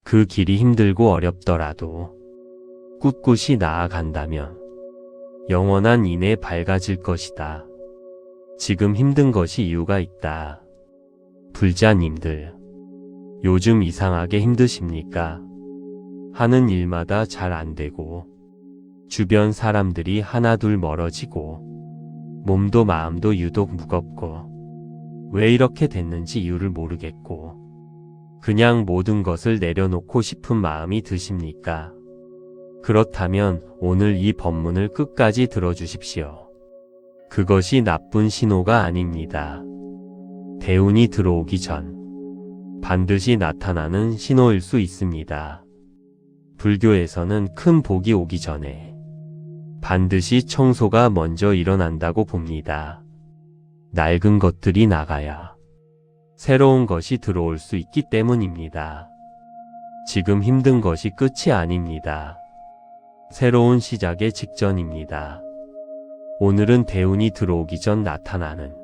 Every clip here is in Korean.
그 길이 힘들고 어렵더라도 꿋꿋이 나아간다면 영원한 인에 밝아질 것이다. 지금 힘든 것이 이유가 있다. 불자님들, 요즘 이상하게 힘드십니까? 하는 일마다 잘 안 되고 주변 사람들이 하나둘 멀어지고 몸도 마음도 유독 무겁고 왜 이렇게 됐는지 이유를 모르겠고 그냥 모든 것을 내려놓고 싶은 마음이 드십니까? 그렇다면 오늘 이 법문을 끝까지 들어주십시오. 그것이 나쁜 신호가 아닙니다. 대운이 들어오기 전 반드시 나타나는 신호일 수 있습니다. 불교에서는 큰 복이 오기 전에 반드시 청소가 먼저 일어난다고 봅니다. 낡은 것들이 나가야 새로운 것이 들어올 수 있기 때문입니다. 지금 힘든 것이 끝이 아닙니다. 새로운 시작의 직전입니다. 오늘은 대운이 들어오기 전 나타나는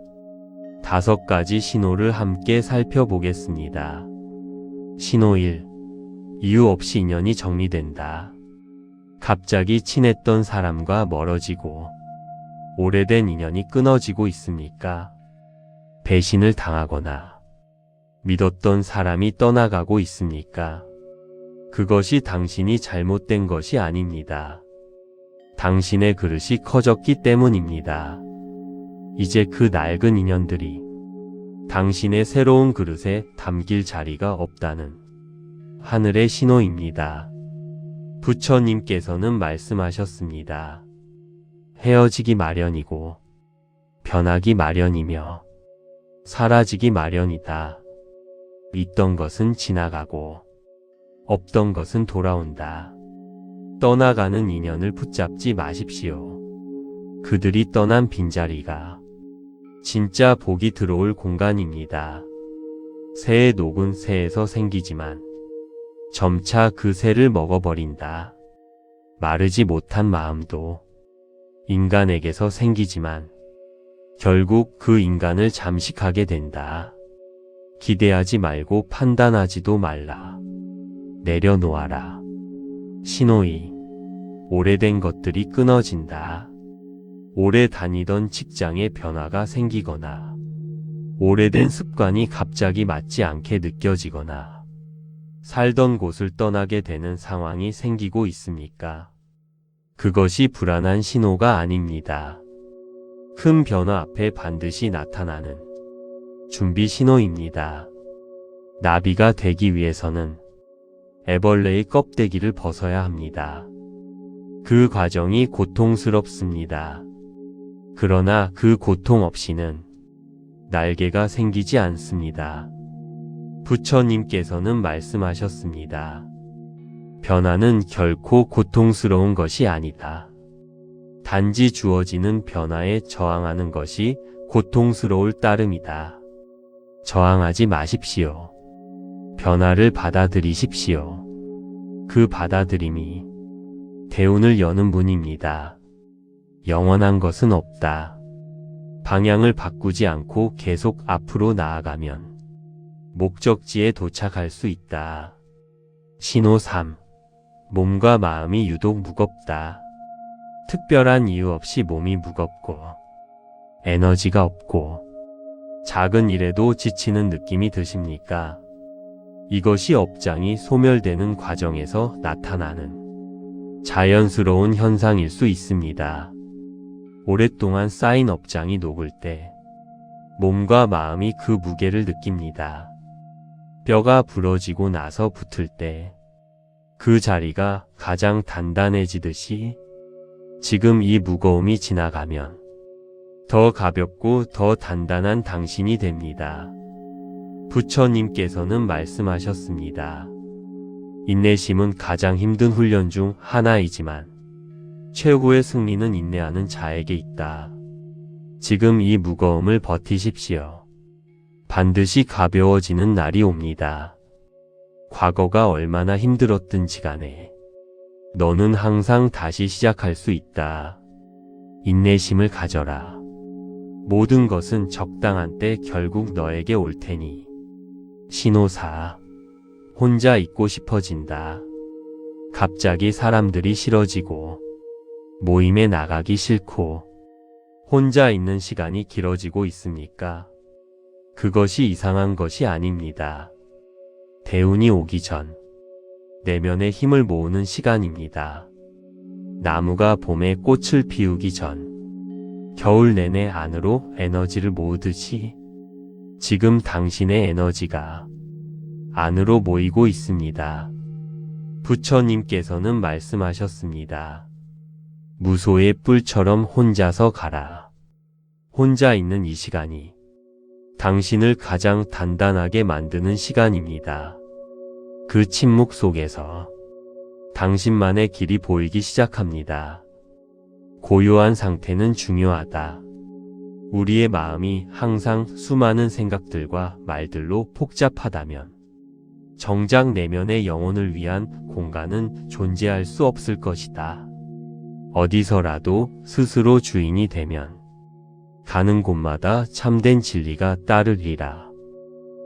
5가지 신호를 함께 살펴보겠습니다. 신호 1. 이유 없이 인연이 정리된다. 갑자기 친했던 사람과 멀어지고 오래된 인연이 끊어지고 있습니까? 배신을 당하거나 믿었던 사람이 떠나가고 있습니까? 그것이 당신이 잘못된 것이 아닙니다. 당신의 그릇이 커졌기 때문입니다. 이제 그 낡은 인연들이 당신의 새로운 그릇에 담길 자리가 없다는 하늘의 신호입니다. 부처님께서는 말씀하셨습니다. 헤어지기 마련이고 변하기 마련이며 사라지기 마련이다. 있던 것은 지나가고 없던 것은 돌아온다. 떠나가는 인연을 붙잡지 마십시오. 그들이 떠난 빈자리가 진짜 복이 들어올 공간입니다. 새의 녹은 새에서 생기지만 점차 그 새를 먹어버린다. 마르지 못한 마음도 인간에게서 생기지만 결국 그 인간을 잠식하게 된다. 기대하지 말고 판단하지도 말라. 내려놓아라. 신호 2. 오래된 것들이 끊어진다. 오래 다니던 직장에 변화가 생기거나 오래된 습관이 갑자기 맞지 않게 느껴지거나 살던 곳을 떠나게 되는 상황이 생기고 있습니까? 그것이 불안한 신호가 아닙니다. 큰 변화 앞에 반드시 나타나는 준비 신호입니다. 나비가 되기 위해서는 애벌레의 껍데기를 벗어야 합니다. 그 과정이 고통스럽습니다. 그러나 그 고통 없이는 날개가 생기지 않습니다. 부처님께서는 말씀하셨습니다. 변화는 결코 고통스러운 것이 아니다. 단지 주어지는 변화에 저항하는 것이 고통스러울 따름이다. 저항하지 마십시오. 변화를 받아들이십시오. 그 받아들임이 대운을 여는 문입니다. 영원한 것은 없다. 방향을 바꾸지 않고 계속 앞으로 나아가면 목적지에 도착할 수 있다. 신호 3. 몸과 마음이 유독 무겁다. 특별한 이유 없이 몸이 무겁고 에너지가 없고 작은 일에도 지치는 느낌이 드십니까? 이것이 업장이 소멸되는 과정에서 나타나는 자연스러운 현상일 수 있습니다. 오랫동안 쌓인 업장이 녹을 때 몸과 마음이 그 무게를 느낍니다. 뼈가 부러지고 나서 붙을 때 그 자리가 가장 단단해지듯이 지금 이 무거움이 지나가면 더 가볍고 더 단단한 당신이 됩니다. 부처님께서는 말씀하셨습니다. 인내심은 가장 힘든 훈련 중 하나이지만 최고의 승리는 인내하는 자에게 있다. 지금 이 무거움을 버티십시오. 반드시 가벼워지는 날이 옵니다. 과거가 얼마나 힘들었든지 간에 너는 항상 다시 시작할 수 있다. 인내심을 가져라. 모든 것은 적당한 때 결국 너에게 올 테니. 신호 4. 혼자 있고 싶어진다. 갑자기 사람들이 싫어지고 모임에 나가기 싫고 혼자 있는 시간이 길어지고 있습니까? 그것이 이상한 것이 아닙니다. 대운이 오기 전 내면의 힘을 모으는 시간입니다. 나무가 봄에 꽃을 피우기 전 겨울 내내 안으로 에너지를 모으듯이 지금 당신의 에너지가 안으로 모이고 있습니다. 부처님께서는 말씀하셨습니다. 무소의 뿔처럼 혼자서 가라. 혼자 있는 이 시간이 당신을 가장 단단하게 만드는 시간입니다. 그 침묵 속에서 당신만의 길이 보이기 시작합니다. 고요한 상태는 중요하다. 우리의 마음이 항상 수많은 생각들과 말들로 복잡하다면 정작 내면의 영혼을 위한 공간은 존재할 수 없을 것이다. 어디서라도 스스로 주인이 되면 가는 곳마다 참된 진리가 따르리라.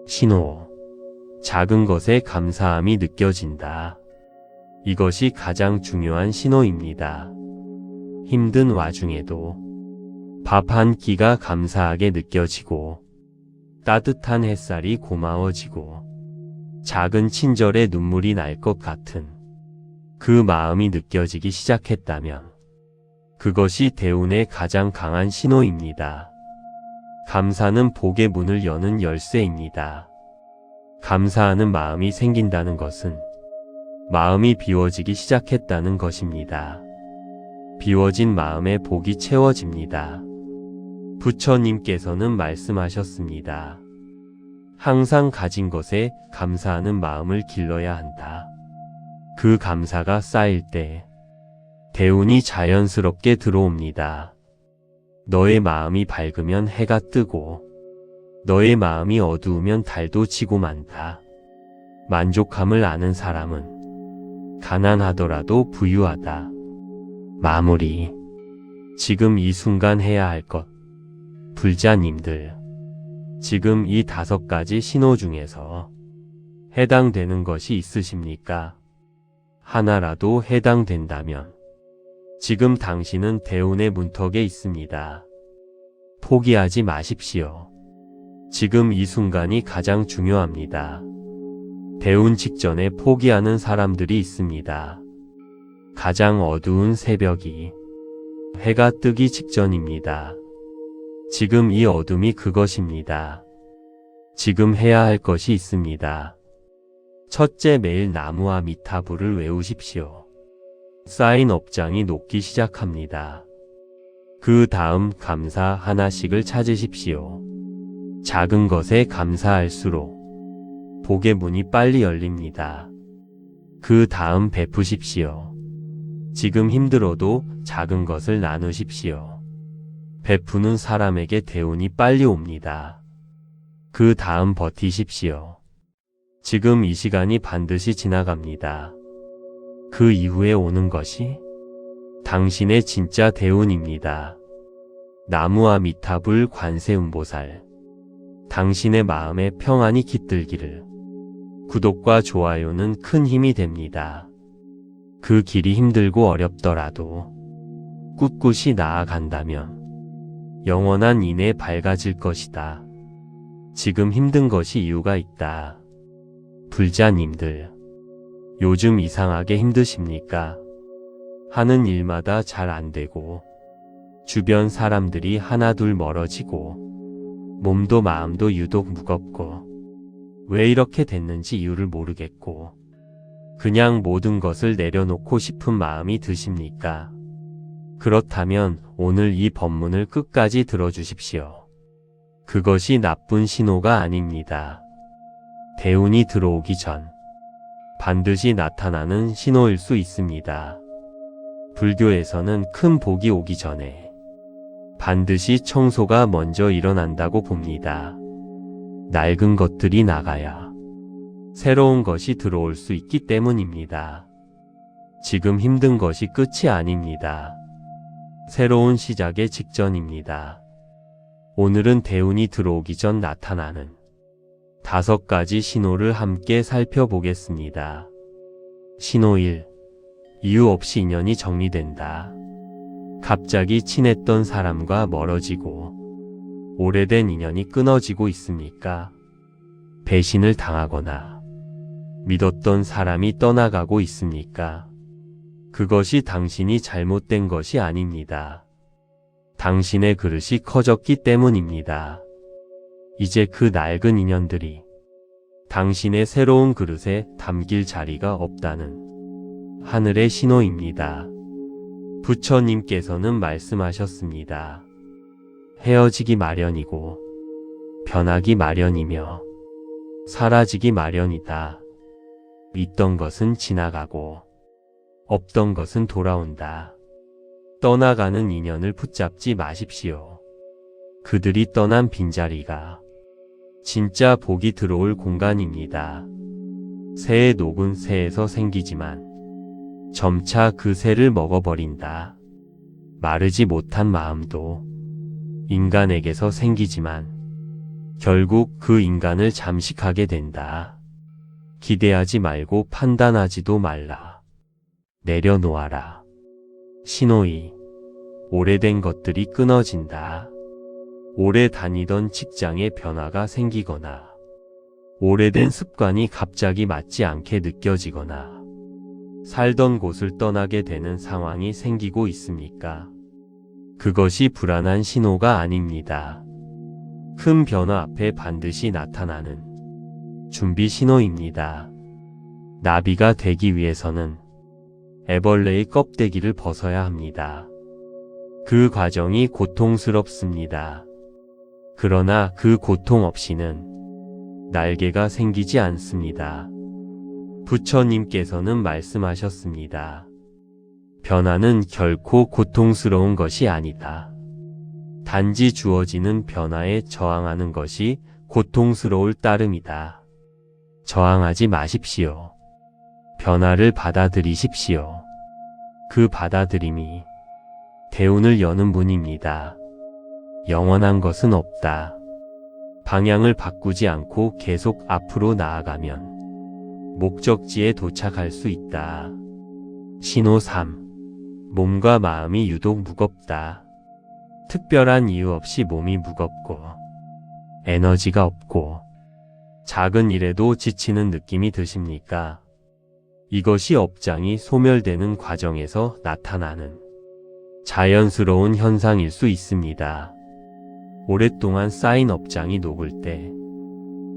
신호. 작은 것에 감사함이 느껴진다. 이것이 가장 중요한 신호입니다. 힘든 와중에도 밥 한 끼가 감사하게 느껴지고 따뜻한 햇살이 고마워지고 작은 친절에 눈물이 날 것 같은 그 마음이 느껴지기 시작했다면 그것이 대운의 가장 강한 신호입니다. 감사는 복의 문을 여는 열쇠입니다. 감사하는 마음이 생긴다는 것은 마음이 비워지기 시작했다는 것입니다. 비워진 마음에 복이 채워집니다. 부처님께서는 말씀하셨습니다. 항상 가진 것에 감사하는 마음을 길러야 한다. 그 감사가 쌓일 때 대운이 자연스럽게 들어옵니다. 너의 마음이 밝으면 해가 뜨고 너의 마음이 어두우면 달도 지고 만다. 만족함을 아는 사람은 가난하더라도 부유하다. 마무리. 지금 이 순간 해야 할 것. 불자님들, 지금 이 5가지 신호 중에서 해당되는 것이 있으십니까? 하나라도 해당된다면 지금 당신은 대운의 문턱에 있습니다. 포기하지 마십시오. 지금 이 순간이 가장 중요합니다. 대운 직전에 포기하는 사람들이 있습니다. 가장 어두운 새벽이 해가 뜨기 직전입니다. 지금 이 어둠이 그것입니다. 지금 해야 할 것이 있습니다. 첫째, 매일 나무와 미타불을 외우십시오. 쌓인 업장이 녹기 시작합니다. 그 다음 감사 하나씩을 찾으십시오. 작은 것에 감사할수록 복의 문이 빨리 열립니다. 그 다음 베푸십시오. 지금 힘들어도 작은 것을 나누십시오. 베푸는 사람에게 대운이 빨리 옵니다. 그 다음 버티십시오. 지금 이 시간이 반드시 지나갑니다. 그 이후에 오는 것이 당신의 진짜 대운입니다. 나무와 미타불 관세음보살, 당신의 마음에 평안이 깃들기를. 구독과 좋아요는 큰 힘이 됩니다. 그 길이 힘들고 어렵더라도 꿋꿋이 나아간다면 영원한 인에 밝아질 것이다. 지금 힘든 것이 이유가 있다. 불자님들, 요즘 이상하게 힘드십니까? 하는 일마다 잘 안 되고 주변 사람들이 하나둘 멀어지고 몸도 마음도 유독 무겁고 왜 이렇게 됐는지 이유를 모르겠고 그냥 모든 것을 내려놓고 싶은 마음이 드십니까? 그렇다면 오늘 이 법문을 끝까지 들어주십시오. 그것이 나쁜 신호가 아닙니다. 대운이 들어오기 전 반드시 나타나는 신호일 수 있습니다. 불교에서는 큰 복이 오기 전에 반드시 청소가 먼저 일어난다고 봅니다. 낡은 것들이 나가야 새로운 것이 들어올 수 있기 때문입니다. 지금 힘든 것이 끝이 아닙니다. 새로운 시작의 직전입니다. 오늘은 대운이 들어오기 전 나타나는 5가지 신호를 함께 살펴보겠습니다. 신호 1. 이유 없이 인연이 정리된다. 갑자기 친했던 사람과 멀어지고 오래된 인연이 끊어지고 있습니까? 배신을 당하거나 믿었던 사람이 떠나가고 있습니까? 그것이 당신이 잘못된 것이 아닙니다. 당신의 그릇이 커졌기 때문입니다. 이제 그 낡은 인연들이 당신의 새로운 그릇에 담길 자리가 없다는 하늘의 신호입니다. 부처님께서는 말씀하셨습니다. 헤어지기 마련이고 변하기 마련이며 사라지기 마련이다. 있던 것은 지나가고 없던 것은 돌아온다. 떠나가는 인연을 붙잡지 마십시오. 그들이 떠난 빈자리가 진짜 복이 들어올 공간입니다. 새의 녹은 새에서 생기지만 점차 그 새를 먹어버린다. 마르지 못한 마음도 인간에게서 생기지만 결국 그 인간을 잠식하게 된다. 기대하지 말고 판단하지도 말라. 내려놓아라. 신호 2. 오래된 것들이 끊어진다. 오래 다니던 직장에 변화가 생기거나 오래된 습관이 갑자기 맞지 않게 느껴지거나 살던 곳을 떠나게 되는 상황이 생기고 있습니까? 그것이 불안한 신호가 아닙니다. 큰 변화 앞에 반드시 나타나는 준비 신호입니다. 나비가 되기 위해서는 애벌레의 껍데기를 벗어야 합니다. 그 과정이 고통스럽습니다. 그러나 그 고통 없이는 날개가 생기지 않습니다. 부처님께서는 말씀하셨습니다. 변화는 결코 고통스러운 것이 아니다. 단지 주어지는 변화에 저항하는 것이 고통스러울 따름이다. 저항하지 마십시오. 변화를 받아들이십시오. 그 받아들임이 대운을 여는 문입니다. 영원한 것은 없다. 방향을 바꾸지 않고 계속 앞으로 나아가면 목적지에 도착할 수 있다. 신호 3. 몸과 마음이 유독 무겁다. 특별한 이유 없이 몸이 무겁고 에너지가 없고 작은 일에도 지치는 느낌이 드십니까? 이것이 업장이 소멸되는 과정에서 나타나는 자연스러운 현상일 수 있습니다. 오랫동안 쌓인 업장이 녹을 때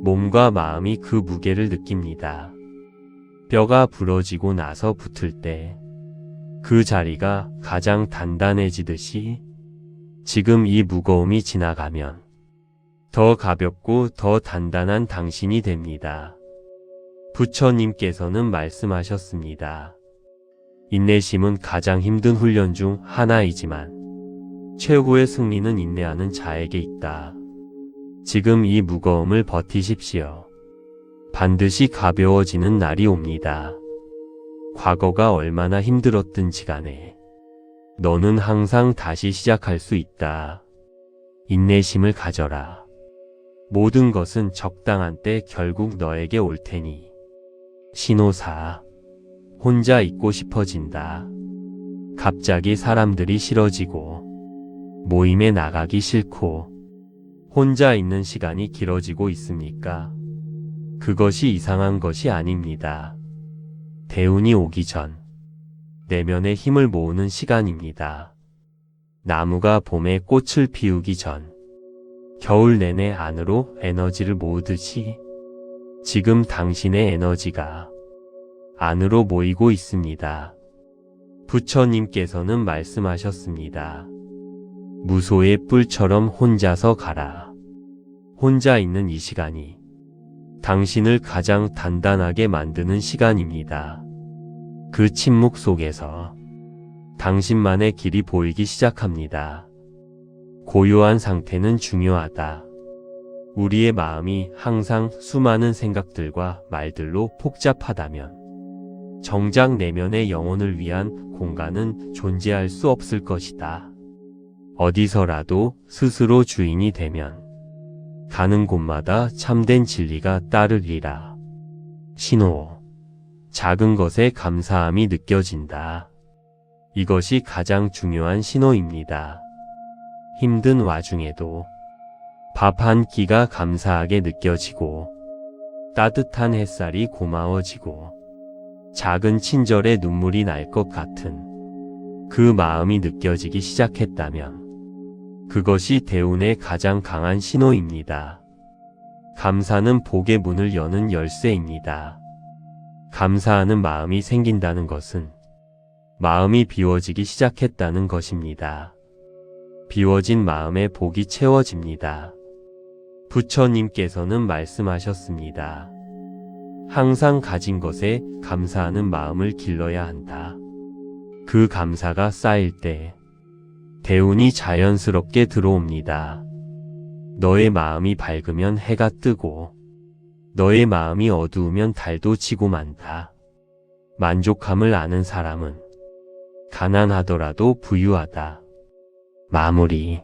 몸과 마음이 그 무게를 느낍니다. 뼈가 부러지고 나서 붙을 때 그 자리가 가장 단단해지듯이 지금 이 무거움이 지나가면 더 가볍고 더 단단한 당신이 됩니다. 부처님께서는 말씀하셨습니다. 인내심은 가장 힘든 훈련 중 하나이지만 최고의 승리는 인내하는 자에게 있다. 지금 이 무거움을 버티십시오. 반드시 가벼워지는 날이 옵니다. 과거가 얼마나 힘들었든지 간에 너는 항상 다시 시작할 수 있다. 인내심을 가져라. 모든 것은 적당한 때 결국 너에게 올 테니. 신호 4. 혼자 있고 싶어진다. 갑자기 사람들이 싫어지고 모임에 나가기 싫고 혼자 있는 시간이 길어지고 있습니까? 그것이 이상한 것이 아닙니다. 대운이 오기 전 내면의 힘을 모으는 시간입니다. 나무가 봄에 꽃을 피우기 전 겨울 내내 안으로 에너지를 모으듯이 지금 당신의 에너지가 안으로 모이고 있습니다. 부처님께서는 말씀하셨습니다. 무소의 뿔처럼 혼자서 가라. 혼자 있는 이 시간이 당신을 가장 단단하게 만드는 시간입니다. 그 침묵 속에서 당신만의 길이 보이기 시작합니다. 고요한 상태는 중요하다. 우리의 마음이 항상 수많은 생각들과 말들로 복잡하다면 정작 내면의 영혼을 위한 공간은 존재할 수 없을 것이다. 어디서라도 스스로 주인이 되면 가는 곳마다 참된 진리가 따르리라. 신호. 작은 것에 감사함이 느껴진다. 이것이 가장 중요한 신호입니다. 힘든 와중에도 밥 한 끼가 감사하게 느껴지고, 따뜻한 햇살이 고마워지고, 작은 친절에 눈물이 날 것 같은 그 마음이 느껴지기 시작했다면 그것이 대운의 가장 강한 신호입니다. 감사는 복의 문을 여는 열쇠입니다. 감사하는 마음이 생긴다는 것은 마음이 비워지기 시작했다는 것입니다. 비워진 마음에 복이 채워집니다. 부처님께서는 말씀하셨습니다. 항상 가진 것에 감사하는 마음을 길러야 한다. 그 감사가 쌓일 때 대운이 자연스럽게 들어옵니다. 너의 마음이 밝으면 해가 뜨고, 너의 마음이 어두우면 달도 지고 만다. 만족함을 아는 사람은 가난하더라도 부유하다. 마무리.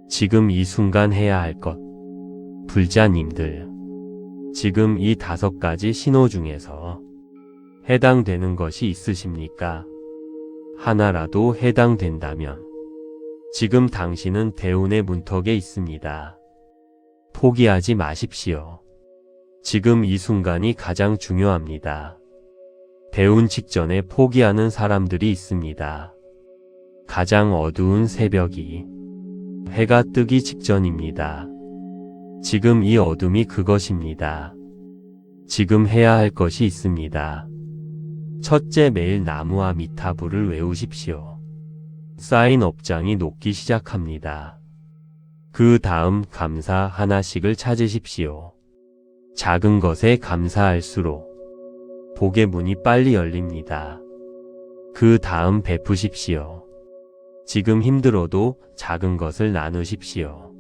지금 이 순간 해야 할 것. 불자님들, 지금 이 5가지 신호 중에서 해당되는 것이 있으십니까? 하나라도 해당된다면 지금 당신은 대운의 문턱에 있습니다. 포기하지 마십시오. 지금 이 순간이 가장 중요합니다. 대운 직전에 포기하는 사람들이 있습니다. 가장 어두운 새벽이 해가 뜨기 직전입니다. 지금 이 어둠이 그것입니다. 지금 해야 할 것이 있습니다. 첫째, 매일 나무와 미타불을 외우십시오. 쌓인 업장이 녹기 시작합니다. 그 다음 감사 하나씩을 찾으십시오. 작은 것에 감사할수록 복의 문이 빨리 열립니다. 그 다음 베푸십시오. 지금 힘들어도 작은 것을 나누십시오.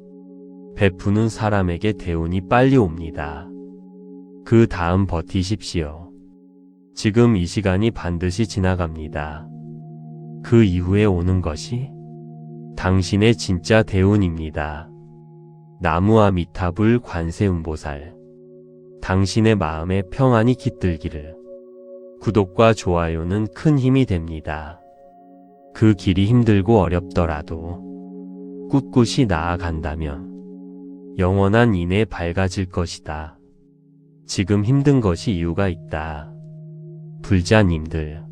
베푸는 사람에게 대운이 빨리 옵니다. 그 다음 버티십시오. 지금 이 시간이 반드시 지나갑니다. 그 이후에 오는 것이 당신의 진짜 대운입니다. 나무와 미타불 관세음보살, 당신의 마음에 평안이 깃들기를. 구독과 좋아요는 큰 힘이 됩니다. 그 길이 힘들고 어렵더라도 꿋꿋이 나아간다면 영원한 인에 밝아질 것이다. 지금 힘든 것이 이유가 있다. 불자님들,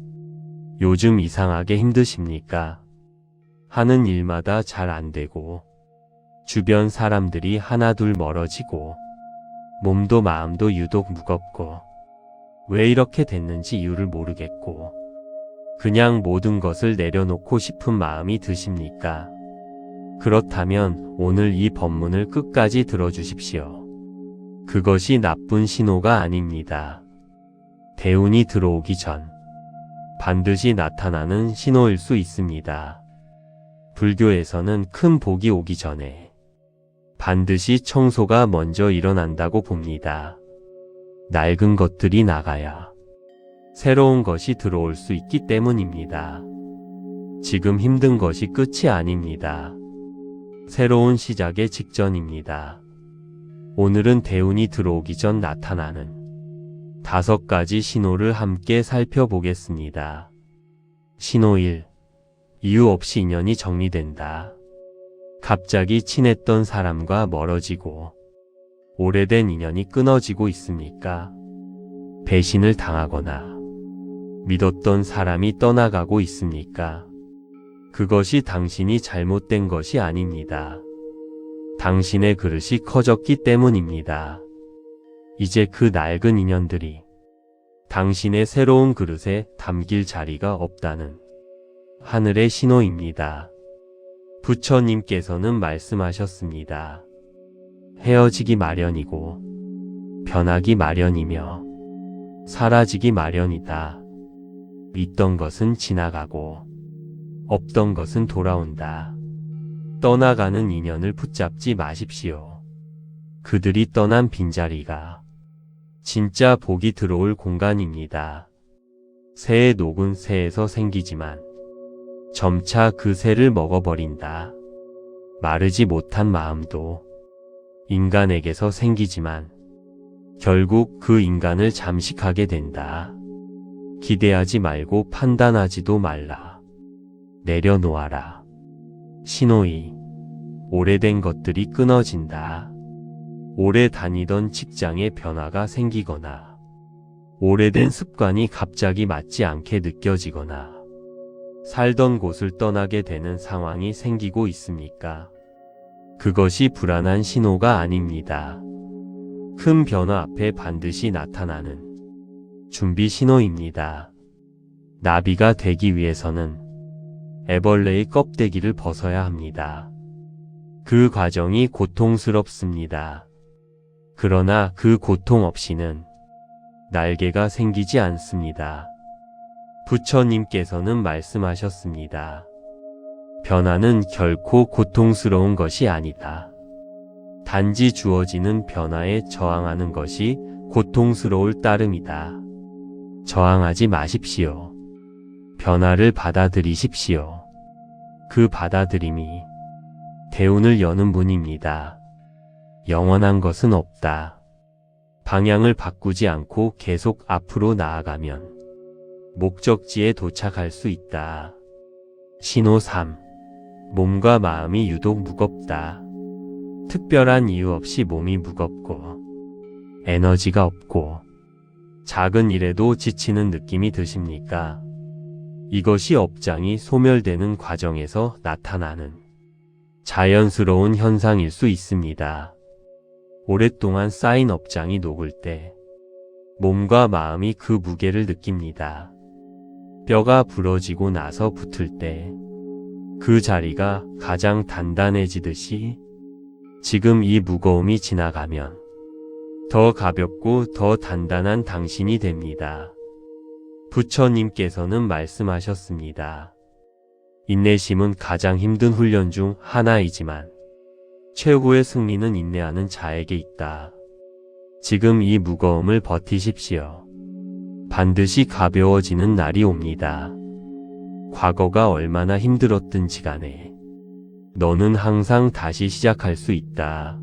요즘 이상하게 힘드십니까? 하는 일마다 잘 안 되고, 주변 사람들이 하나둘 멀어지고, 몸도 마음도 유독 무겁고, 왜 이렇게 됐는지 이유를 모르겠고, 그냥 모든 것을 내려놓고 싶은 마음이 드십니까? 그렇다면 오늘 이 법문을 끝까지 들어주십시오. 그것이 나쁜 신호가 아닙니다. 대운이 들어오기 전 반드시 나타나는 신호일 수 있습니다. 불교에서는 큰 복이 오기 전에 반드시 청소가 먼저 일어난다고 봅니다. 낡은 것들이 나가야 새로운 것이 들어올 수 있기 때문입니다. 지금 힘든 것이 끝이 아닙니다. 새로운 시작의 직전입니다. 오늘은 대운이 들어오기 전 나타나는 5가지 신호를 함께 살펴보겠습니다. 신호 1. 이유 없이 인연이 정리된다. 갑자기 친했던 사람과 멀어지고 오래된 인연이 끊어지고 있습니까? 배신을 당하거나 믿었던 사람이 떠나가고 있습니까? 그것이 당신이 잘못된 것이 아닙니다. 당신의 그릇이 커졌기 때문입니다. 이제 그 낡은 인연들이 당신의 새로운 그릇에 담길 자리가 없다는 하늘의 신호입니다. 부처님께서는 말씀하셨습니다. 헤어지기 마련이고 변하기 마련이며 사라지기 마련이다. 있던 것은 지나가고 없던 것은 돌아온다. 떠나가는 인연을 붙잡지 마십시오. 그들이 떠난 빈자리가 진짜 복이 들어올 공간입니다. 새의 녹은 새에서 생기지만 점차 그 새를 먹어버린다. 마르지 못한 마음도 인간에게서 생기지만 결국 그 인간을 잠식하게 된다. 기대하지 말고 판단하지도 말라. 내려놓아라. 신호이. 오래된 것들이 끊어진다. 오래 다니던 직장에 변화가 생기거나 오래된 습관이 갑자기 맞지 않게 느껴지거나 살던 곳을 떠나게 되는 상황이 생기고 있습니까? 그것이 불안한 신호가 아닙니다. 큰 변화 앞에 반드시 나타나는 준비 신호입니다. 나비가 되기 위해서는 애벌레의 껍데기를 벗어야 합니다. 그 과정이 고통스럽습니다. 그러나 그 고통 없이는 날개가 생기지 않습니다. 부처님께서는 말씀하셨습니다. 변화는 결코 고통스러운 것이 아니다. 단지 주어지는 변화에 저항하는 것이 고통스러울 따름이다. 저항하지 마십시오. 변화를 받아들이십시오. 그 받아들임이 대운을 여는 문입니다. 영원한 것은 없다. 방향을 바꾸지 않고 계속 앞으로 나아가면 목적지에 도착할 수 있다. 신호 3. 몸과 마음이 유독 무겁다. 특별한 이유 없이 몸이 무겁고 에너지가 없고 작은 일에도 지치는 느낌이 드십니까? 이것이 업장이 소멸되는 과정에서 나타나는 자연스러운 현상일 수 있습니다. 오랫동안 쌓인 업장이 녹을 때 몸과 마음이 그 무게를 느낍니다. 뼈가 부러지고 나서 붙을 때 그 자리가 가장 단단해지듯이 지금 이 무거움이 지나가면 더 가볍고 더 단단한 당신이 됩니다. 부처님께서는 말씀하셨습니다. 인내심은 가장 힘든 훈련 중 하나이지만 최고의 승리는 인내하는 자에게 있다. 지금 이 무거움을 버티십시오. 반드시 가벼워지는 날이 옵니다. 과거가 얼마나 힘들었든지 간에 너는 항상 다시 시작할 수 있다.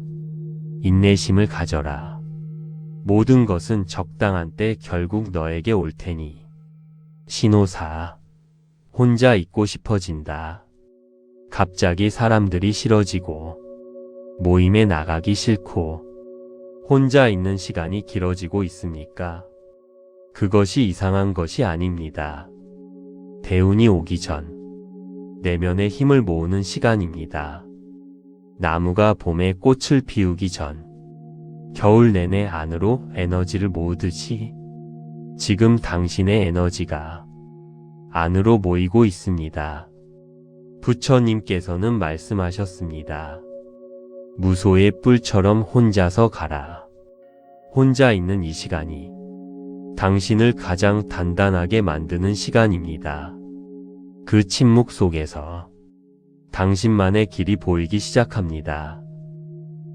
인내심을 가져라. 모든 것은 적당한 때 결국 너에게 올 테니. 신호 4. 혼자 있고 싶어진다. 갑자기 사람들이 싫어지고 모임에 나가기 싫고 혼자 있는 시간이 길어지고 있습니까? 그것이 이상한 것이 아닙니다. 대운이 오기 전 내면의 힘을 모으는 시간입니다. 나무가 봄에 꽃을 피우기 전 겨울 내내 안으로 에너지를 모으듯이 지금 당신의 에너지가 안으로 모이고 있습니다. 부처님께서는 말씀하셨습니다. 무소의 뿔처럼 혼자서 가라. 혼자 있는 이 시간이 당신을 가장 단단하게 만드는 시간입니다. 그 침묵 속에서 당신만의 길이 보이기 시작합니다.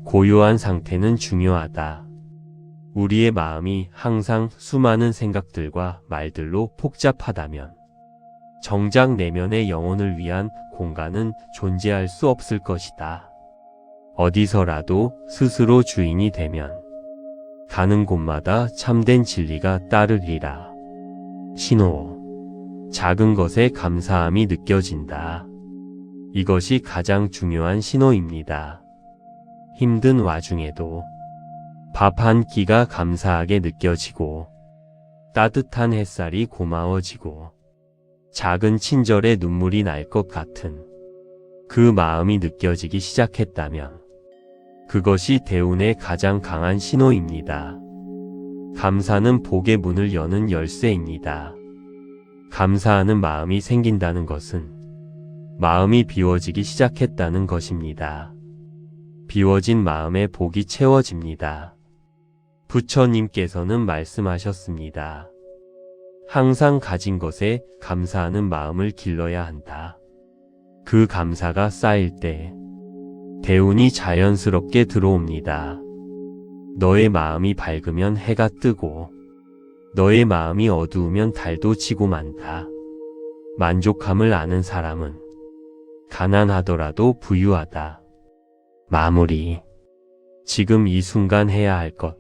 고요한 상태는 중요하다. 우리의 마음이 항상 수많은 생각들과 말들로 복잡하다면 정작 내면의 영혼을 위한 공간은 존재할 수 없을 것이다. 어디서라도 스스로 주인이 되면 가는 곳마다 참된 진리가 따르리라. 신호. 작은 것에 감사함이 느껴진다. 이것이 가장 중요한 신호입니다. 힘든 와중에도 밥 한 끼가 감사하게 느껴지고 따뜻한 햇살이 고마워지고 작은 친절에 눈물이 날 것 같은 그 마음이 느껴지기 시작했다면 그것이 대운의 가장 강한 신호입니다. 감사는 복의 문을 여는 열쇠입니다. 감사하는 마음이 생긴다는 것은 마음이 비워지기 시작했다는 것입니다. 비워진 마음에 복이 채워집니다. 부처님께서는 말씀하셨습니다. 항상 가진 것에 감사하는 마음을 길러야 한다. 그 감사가 쌓일 때 대운이 자연스럽게 들어옵니다. 너의 마음이 밝으면 해가 뜨고 너의 마음이 어두우면 달도 지고 만다. 만족함을 아는 사람은 가난하더라도 부유하다. 마무리. 지금 이 순간 해야 할 것.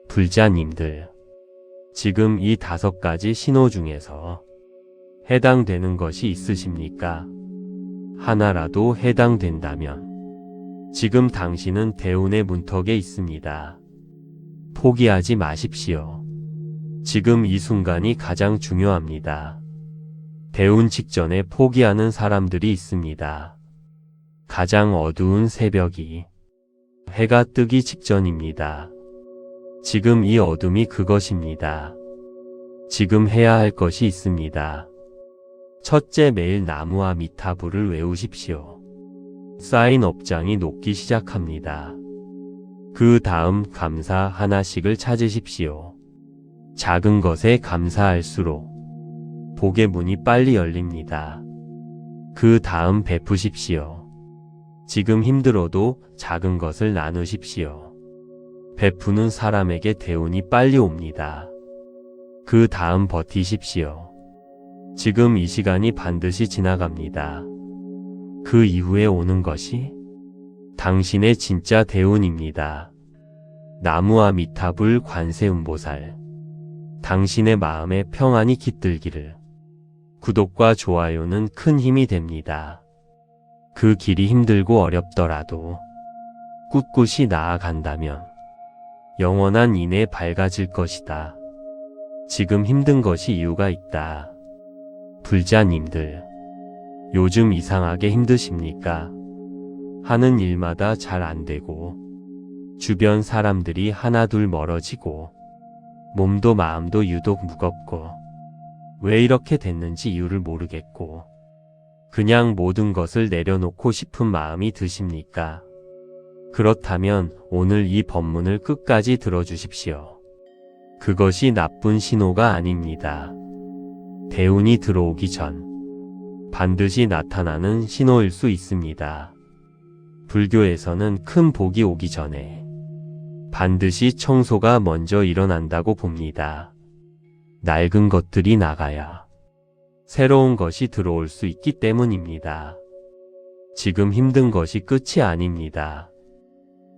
불자님들, 지금 이 5가지 신호 중에서 해당되는 것이 있으십니까? 하나라도 해당된다면 지금 당신은 대운의 문턱에 있습니다. 포기하지 마십시오. 지금 이 순간이 가장 중요합니다. 대운 직전에 포기하는 사람들이 있습니다. 가장 어두운 새벽이 해가 뜨기 직전입니다. 지금 이 어둠이 그것입니다. 지금 해야 할 것이 있습니다. 첫째, 매일 나무와 미타불을 외우십시오. 쌓인 업장이 녹기 시작합니다. 그 다음 감사 하나씩을 찾으십시오. 작은 것에 감사할수록 복의 문이 빨리 열립니다. 그 다음 베푸십시오. 지금 힘들어도 작은 것을 나누십시오. 베푸는 사람에게 대운이 빨리 옵니다. 그 다음 버티십시오. 지금 이 시간이 반드시 지나갑니다. 그 이후에 오는 것이 당신의 진짜 대운입니다. 나무와 미타불 관세음보살, 당신의 마음에 평안이 깃들기를. 구독과 좋아요는 큰 힘이 됩니다. 그 길이 힘들고 어렵더라도 꿋꿋이 나아간다면 영원한 인에 밝아질 것이다. 지금 힘든 것이 이유가 있다. 불자님들, 요즘 이상하게 힘드십니까? 하는 일마다 잘 안되고 주변 사람들이 하나둘 멀어지고 몸도 마음도 유독 무겁고 왜 이렇게 됐는지 이유를 모르겠고 그냥 모든 것을 내려놓고 싶은 마음이 드십니까? 그렇다면 오늘 이 법문을 끝까지 들어주십시오. 그것이 나쁜 신호가 아닙니다. 대운이 들어오기 전 반드시 나타나는 신호일 수 있습니다. 불교에서는 큰 복이 오기 전에 반드시 청소가 먼저 일어난다고 봅니다. 낡은 것들이 나가야 새로운 것이 들어올 수 있기 때문입니다. 지금 힘든 것이 끝이 아닙니다.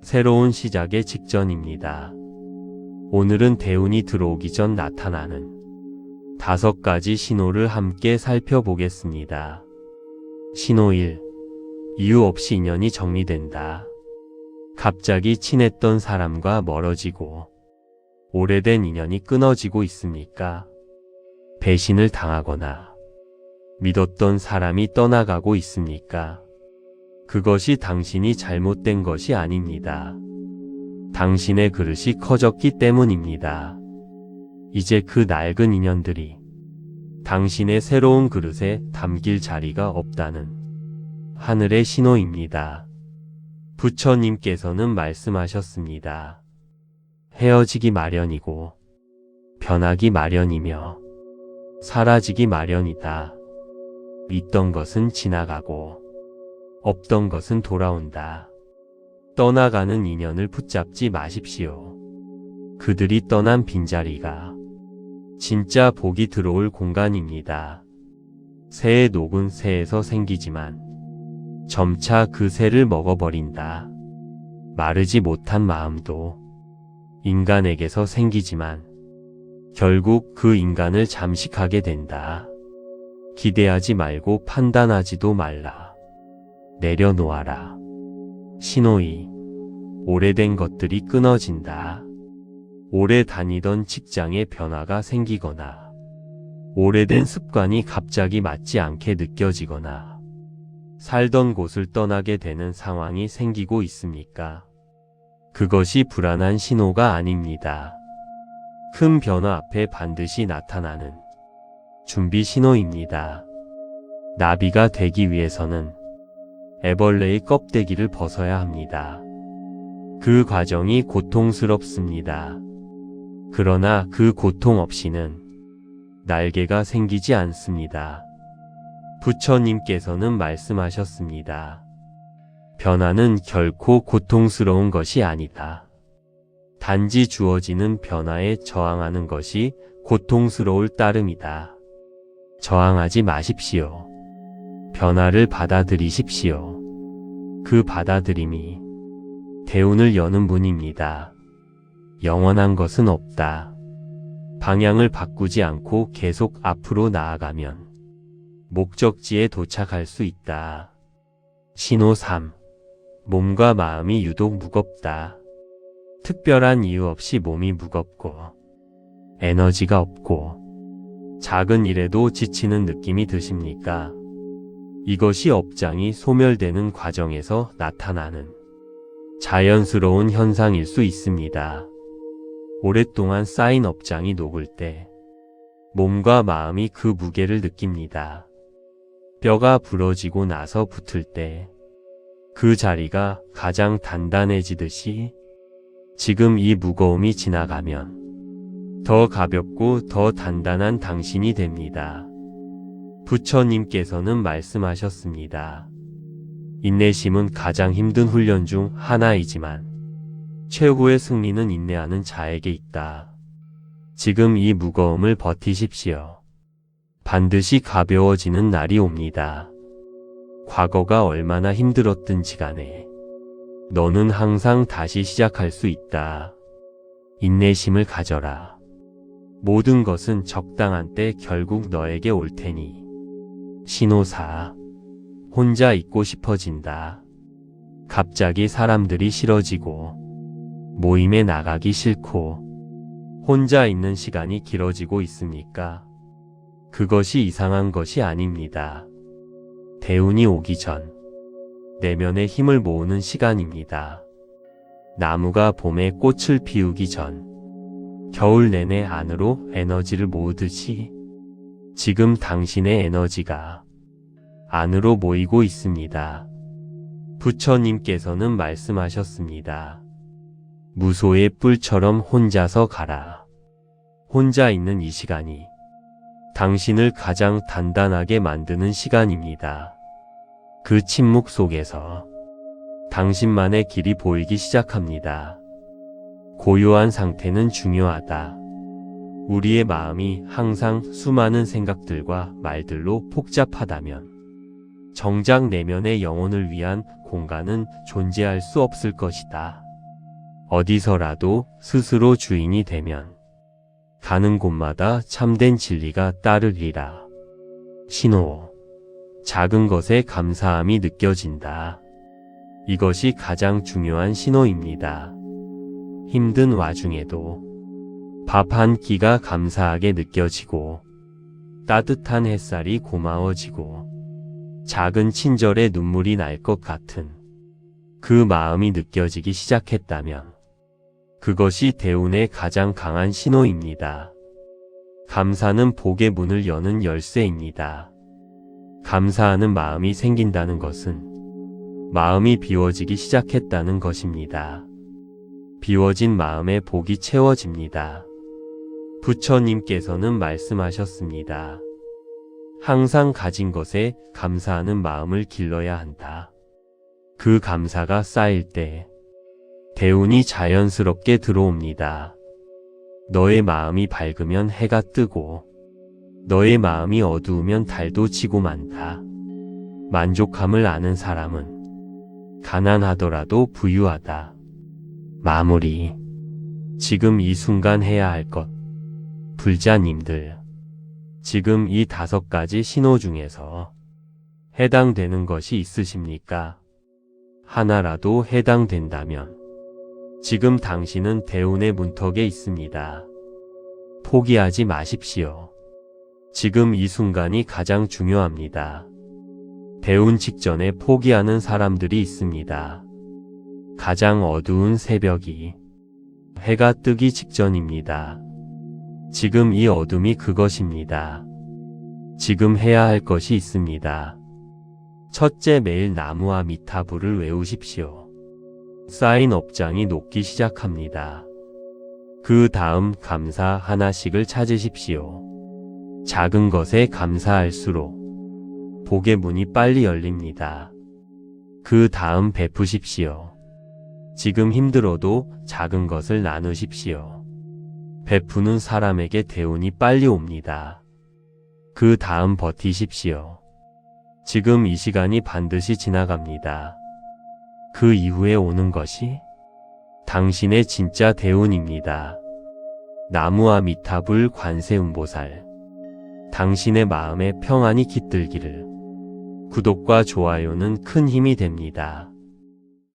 새로운 시작의 직전입니다. 오늘은 대운이 들어오기 전 나타나는 5가지 신호를 함께 살펴보겠습니다. 신호 1. 이유 없이 인연이 정리된다. 갑자기 친했던 사람과 멀어지고 오래된 인연이 끊어지고 있습니까? 배신을 당하거나 믿었던 사람이 떠나가고 있습니까? 그것이 당신이 잘못된 것이 아닙니다. 당신의 그릇이 커졌기 때문입니다. 이제 그 낡은 인연들이 당신의 새로운 그릇에 담길 자리가 없다는 하늘의 신호입니다. 부처님께서는 말씀하셨습니다. 헤어지기 마련이고 변하기 마련이며 사라지기 마련이다. 있던 것은 지나가고 없던 것은 돌아온다. 떠나가는 인연을 붙잡지 마십시오. 그들이 떠난 빈자리가 진짜 복이 들어올 공간입니다. 새의 녹은 새에서 생기지만 점차 그 새를 먹어버린다. 마르지 못한 마음도 인간에게서 생기지만 결국 그 인간을 잠식하게 된다. 기대하지 말고 판단하지도 말라. 내려놓아라. 신호 2. 오래된 것들이 끊어진다. 오래 다니던 직장에 변화가 생기거나 오래된 습관이 갑자기 맞지 않게 느껴지거나 살던 곳을 떠나게 되는 상황이 생기고 있습니까? 그것이 불안한 신호가 아닙니다. 큰 변화 앞에 반드시 나타나는 준비 신호입니다. 나비가 되기 위해서는 애벌레의 껍데기를 벗어야 합니다. 그 과정이 고통스럽습니다. 그러나 그 고통 없이는 날개가 생기지 않습니다. 부처님께서는 말씀하셨습니다. 변화는 결코 고통스러운 것이 아니다. 단지 주어지는 변화에 저항하는 것이 고통스러울 따름이다. 저항하지 마십시오. 변화를 받아들이십시오. 그 받아들임이 대운을 여는 문입니다. 영원한 것은 없다. 방향을 바꾸지 않고 계속 앞으로 나아가면 목적지에 도착할 수 있다. 신호 3. 몸과 마음이 유독 무겁다. 특별한 이유 없이 몸이 무겁고 에너지가 없고 작은 일에도 지치는 느낌이 드십니까? 이것이 업장이 소멸되는 과정에서 나타나는 자연스러운 현상일 수 있습니다. 오랫동안 쌓인 업장이 녹을 때 몸과 마음이 그 무게를 느낍니다. 뼈가 부러지고 나서 붙을 때 그 자리가 가장 단단해지듯이 지금 이 무거움이 지나가면 더 가볍고 더 단단한 당신이 됩니다. 부처님께서는 말씀하셨습니다. 인내심은 가장 힘든 훈련 중 하나이지만 최고의 승리는 인내하는 자에게 있다. 지금 이 무거움을 버티십시오. 반드시 가벼워지는 날이 옵니다. 과거가 얼마나 힘들었든지 간에 너는 항상 다시 시작할 수 있다. 인내심을 가져라. 모든 것은 적당한 때 결국 너에게 올 테니. 신호 4. 혼자 있고 싶어진다. 갑자기 사람들이 싫어지고 모임에 나가기 싫고 혼자 있는 시간이 길어지고 있습니까? 그것이 이상한 것이 아닙니다. 대운이 오기 전 내면의 힘을 모으는 시간입니다. 나무가 봄에 꽃을 피우기 전 겨울 내내 안으로 에너지를 모으듯이 지금 당신의 에너지가 안으로 모이고 있습니다. 부처님께서는 말씀하셨습니다. 무소의 뿔처럼 혼자서 가라. 혼자 있는 이 시간이 당신을 가장 단단하게 만드는 시간입니다. 그 침묵 속에서 당신만의 길이 보이기 시작합니다. 고요한 상태는 중요하다. 우리의 마음이 항상 수많은 생각들과 말들로 복잡하다면 정작 내면의 영혼을 위한 공간은 존재할 수 없을 것이다. 어디서라도 스스로 주인이 되면 가는 곳마다 참된 진리가 따르리라. 신호. 작은 것에 감사함이 느껴진다. 이것이 가장 중요한 신호입니다. 힘든 와중에도 밥 한 끼가 감사하게 느껴지고 따뜻한 햇살이 고마워지고 작은 친절에 눈물이 날 것 같은 그 마음이 느껴지기 시작했다면 그것이 대운의 가장 강한 신호입니다. 감사는 복의 문을 여는 열쇠입니다. 감사하는 마음이 생긴다는 것은 마음이 비워지기 시작했다는 것입니다. 비워진 마음에 복이 채워집니다. 부처님께서는 말씀하셨습니다. 항상 가진 것에 감사하는 마음을 길러야 한다. 그 감사가 쌓일 때 대운이 자연스럽게 들어옵니다. 너의 마음이 밝으면 해가 뜨고 너의 마음이 어두우면 달도 지고 만다. 만족함을 아는 사람은 가난하더라도 부유하다. 마무리. 지금 이 순간 해야 할 것. 불자님들. 지금 이 5가지 신호 중에서 해당되는 것이 있으십니까? 하나라도 해당된다면 지금 당신은 대운의 문턱에 있습니다. 포기하지 마십시오. 지금 이 순간이 가장 중요합니다. 대운 직전에 포기하는 사람들이 있습니다. 가장 어두운 새벽이 해가 뜨기 직전입니다. 지금 이 어둠이 그것입니다. 지금 해야 할 것이 있습니다. 첫째, 매일 나무와 미타불을 외우십시오. 쌓인 업장이 녹기 시작합니다. 그 다음 감사 하나씩을 찾으십시오. 작은 것에 감사할수록 복의 문이 빨리 열립니다. 그 다음 베푸십시오. 지금 힘들어도 작은 것을 나누십시오. 베푸는 사람에게 대운이 빨리 옵니다. 그 다음 버티십시오. 지금 이 시간이 반드시 지나갑니다. 그 이후에 오는 것이 당신의 진짜 대운입니다. 나무와 미타불 관세음보살. 당신의 마음에 평안이 깃들기를. 구독과 좋아요는 큰 힘이 됩니다.